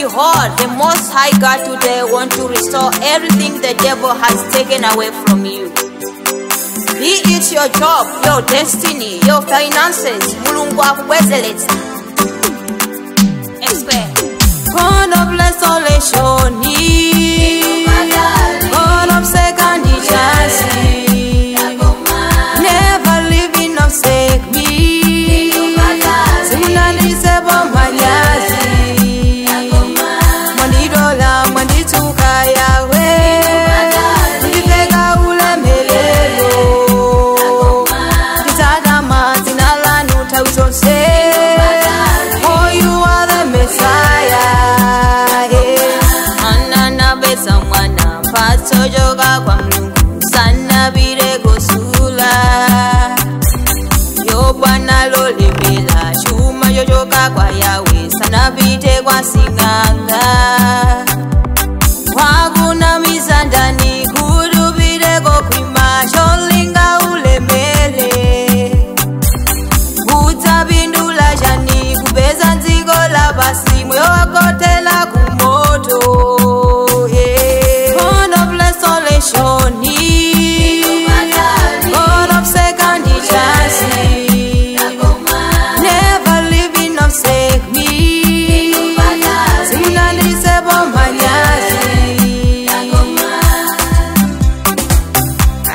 Behold, the Most High God today wants to restore everything the devil has taken away from you. Be it your job, your destiny, your finances, Mulungu akubwezeletsa. Explain. God of restoration, God of second chance, never leaving forsake me. Simunani sebo manyazi, mandidola mandituka yawe, ndipeka ule melelo, nditadama zinala nutawizonse. Oh, you are the Messiah. Anana besa mwana paso joga kwa Mungu sana bire gosula. Yo bwana lolemela shuma yojoka kwa yawe sana bite kwa singanga. Waguna mizandani kudubire go kwima sholinga ulemele. Utabindula jani kubeza nzigo la basi moyo wakotela kumoto. God of restoration, God of second chance, never leaving forsake me. Simunani sebo manyazi.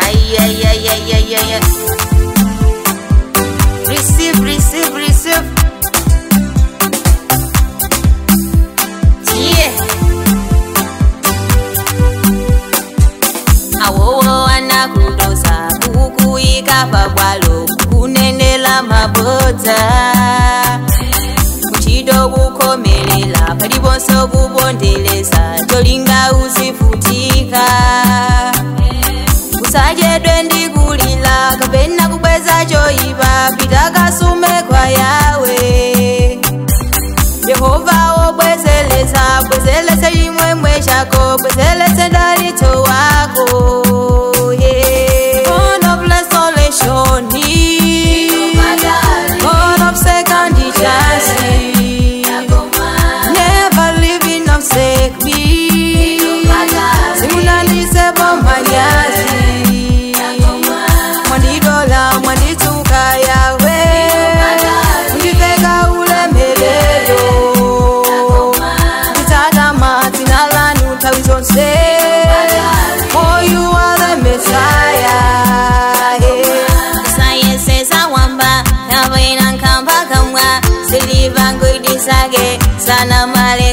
Ay. Receive. Yeah. Awowo anakudosa kukuika pabwalo kunenela mabota. Kuchido kukomelela palibonso kubondeleza tolinga uzifutika. Kusaje dwendi kulila kapena kubweza joiba pitaka sume kwa yawe. Yehova obwezeleza bwezeleze imwemwe chako bwezeleze ndarito wako. God of restoration, God of second chance, never leaving forsake me. Simunani sebo manyazi, mandidola mandituka yawe, ndipeka ule melelo, nditadama zinala nutawizonse. Oh, you are the Messiah. Sayeseza wamba, yawe nankamba kamwa, siliva ngudisage, sana male